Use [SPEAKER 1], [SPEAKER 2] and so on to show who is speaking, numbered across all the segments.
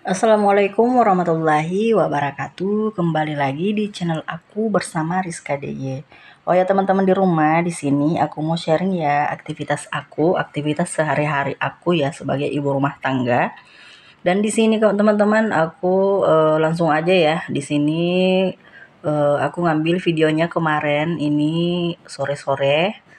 [SPEAKER 1] Assalamualaikum warahmatullahi wabarakatuh. Kembali lagi di channel aku bersama Rizka DY. Oh ya teman-teman di rumah, di sini aku mau sharing ya aktivitas aku, aktivitas sehari-hari aku ya sebagai ibu rumah tangga. Dan di sini kalau teman-teman aku langsung aja ya. Di sini aku ngambil videonya kemarin ini sore-sore.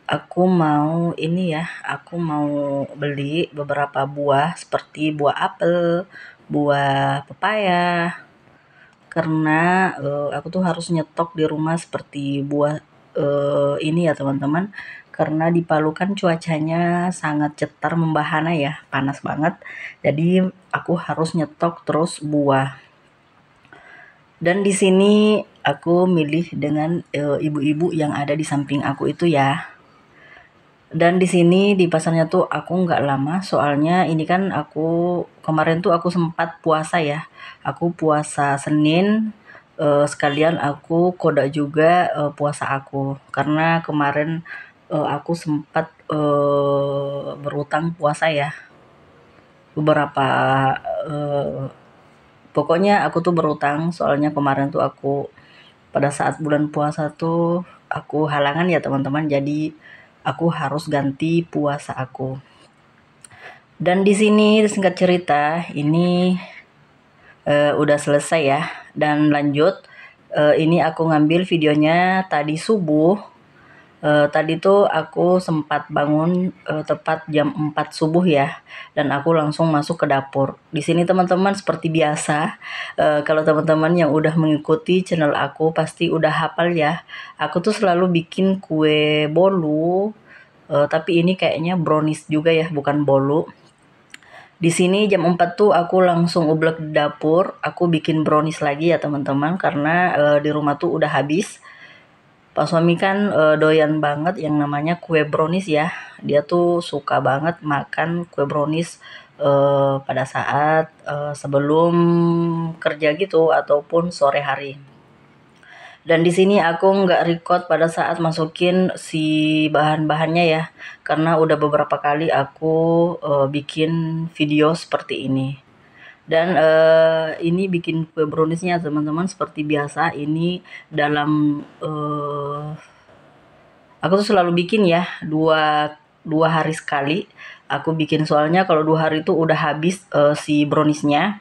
[SPEAKER 1] Aku mau ini ya, aku mau beli beberapa buah seperti buah apel, buah pepaya, karena aku tuh harus nyetok di rumah seperti buah ini ya teman-teman, karena di Palu kan cuacanya sangat cetar membahana ya, panas banget. Jadi aku harus nyetok terus buah. Dan di sini aku milih dengan ibu-ibu yang ada di samping aku itu ya. Dan di sini di pasarnya tuh aku nggak lama, soalnya ini kan aku kemarin tuh aku sempat puasa ya. Aku puasa Senin, sekalian aku koda juga puasa aku. Karena kemarin aku sempat berutang puasa ya. Beberapa pokoknya aku tuh berutang soalnya kemarin tuh aku pada saat bulan puasa tuh aku halangan ya teman-teman. Jadi aku harus ganti puasa aku. Dan di sini singkat cerita ini udah selesai ya. Dan lanjut ini aku ngambil videonya tadi subuh. Tadi tuh aku sempat bangun tepat jam 4 subuh ya, dan aku langsung masuk ke dapur. Di sini teman-teman seperti biasa, kalau teman-teman yang udah mengikuti channel aku pasti udah hafal ya. Aku tuh selalu bikin kue bolu, tapi ini kayaknya brownies juga ya, bukan bolu. Di sini jam 4 tuh aku langsung ublek di dapur, aku bikin brownies lagi ya teman-teman, karena di rumah tuh udah habis. Pak suami kan doyan banget yang namanya kue brownies ya. Dia tuh suka banget makan kue brownies pada saat sebelum kerja gitu ataupun sore hari. Dan di sini aku nggak record pada saat masukin si bahan-bahannya ya, karena udah beberapa kali aku bikin video seperti ini. Dan ini bikin kue browniesnya teman-teman seperti biasa ini dalam aku tuh selalu bikin ya dua hari sekali aku bikin, soalnya kalau 2 hari itu udah habis si browniesnya.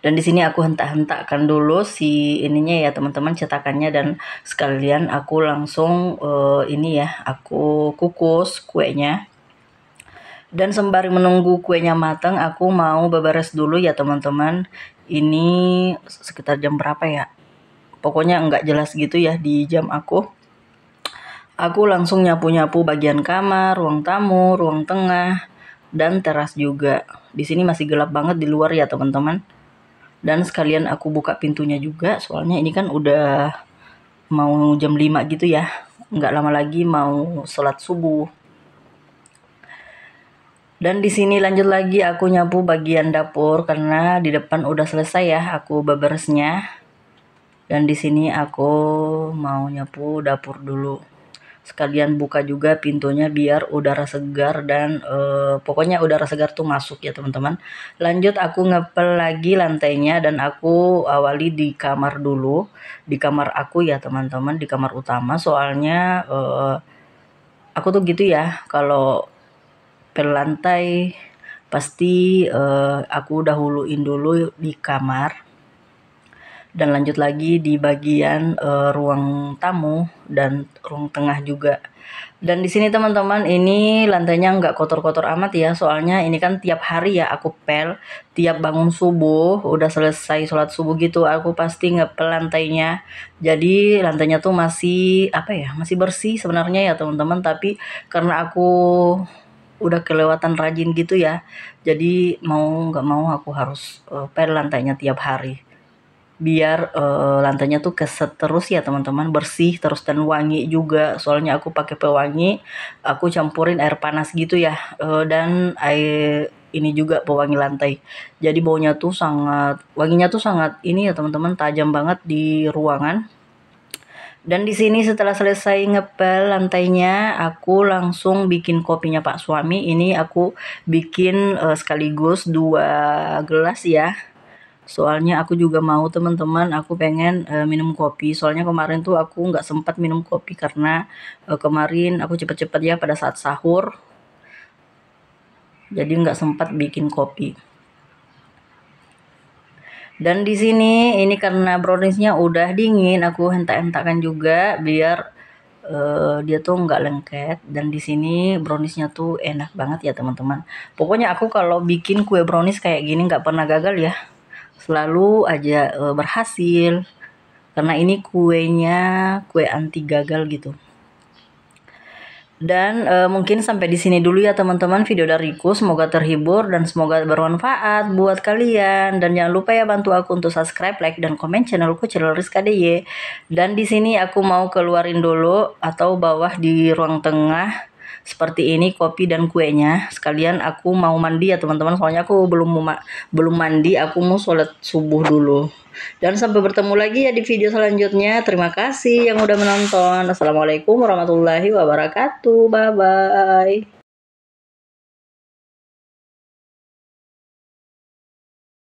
[SPEAKER 1] Dan di sini aku hentak-hentakkan dulu si ininya ya teman-teman, cetakannya, dan sekalian aku langsung ini ya aku kukus kuenya. Dan sembari menunggu kuenya matang, aku mau beberes dulu ya teman-teman. Ini sekitar jam berapa ya? Pokoknya nggak jelas gitu ya di jam aku. Aku langsung nyapu-nyapu bagian kamar, ruang tamu, ruang tengah, dan teras juga. Di sini masih gelap banget di luar ya teman-teman. Dan sekalian aku buka pintunya juga, soalnya ini kan udah mau jam 5 gitu ya. Nggak lama lagi mau sholat subuh. Dan di sini lanjut lagi aku nyapu bagian dapur karena di depan udah selesai ya aku beberesnya. Dan di sini aku mau nyapu dapur dulu. Sekalian buka juga pintunya biar udara segar dan pokoknya udara segar tuh masuk ya teman-teman. Lanjut aku ngepel lagi lantainya dan aku awali di kamar dulu. Di kamar aku ya teman-teman, di kamar utama, soalnya aku tuh gitu ya, kalau pel lantai pasti aku dahuluin dulu di kamar, dan lanjut lagi di bagian ruang tamu dan ruang tengah juga. Dan di sini teman-teman ini lantainya nggak kotor-kotor amat ya, soalnya ini kan tiap hari ya aku pel, tiap bangun subuh udah selesai sholat subuh gitu aku pasti ngepel lantainya. Jadi lantainya tuh masih apa ya, masih bersih sebenarnya ya teman-teman, tapi karena aku udah kelewatan rajin gitu ya, jadi mau nggak mau aku harus pel lantainya tiap hari biar lantainya tuh keset terus ya teman-teman, bersih terus dan wangi juga. Soalnya aku pakai pewangi, aku campurin air panas gitu ya, dan air ini juga pewangi lantai. Jadi baunya tuh sangat, wanginya tuh sangat ini ya teman-teman, tajam banget di ruangan. Dan di sini setelah selesai ngepel lantainya, aku langsung bikin kopinya Pak Suami. Ini aku bikin sekaligus 2 gelas ya. Soalnya aku juga mau teman-teman, aku pengen minum kopi. Soalnya kemarin tuh aku nggak sempat minum kopi karena kemarin aku cepet-cepet ya pada saat sahur. Jadi nggak sempat bikin kopi. Dan di sini ini karena browniesnya udah dingin, aku hentak-hentakan juga biar dia tuh nggak lengket. Dan di sini browniesnya tuh enak banget ya teman-teman. Pokoknya aku kalau bikin kue brownies kayak gini nggak pernah gagal ya, selalu aja berhasil. Karena ini kuenya kue anti gagal gitu. Dan mungkin sampai di sini dulu ya teman-teman video dariku. Semoga terhibur dan semoga bermanfaat buat kalian. Dan jangan lupa ya bantu aku untuk subscribe, like, dan komen channelku, channel Rizka DY. Dan di sini aku mau keluarin dulu atau bawah di ruang tengah seperti ini kopi dan kuenya. Sekalian aku mau mandi ya teman-teman. Soalnya aku belum mandi. Aku mau sholat subuh dulu. Dan sampai bertemu lagi ya di video selanjutnya. Terima kasih yang udah menonton. Assalamualaikum warahmatullahi wabarakatuh. Bye bye.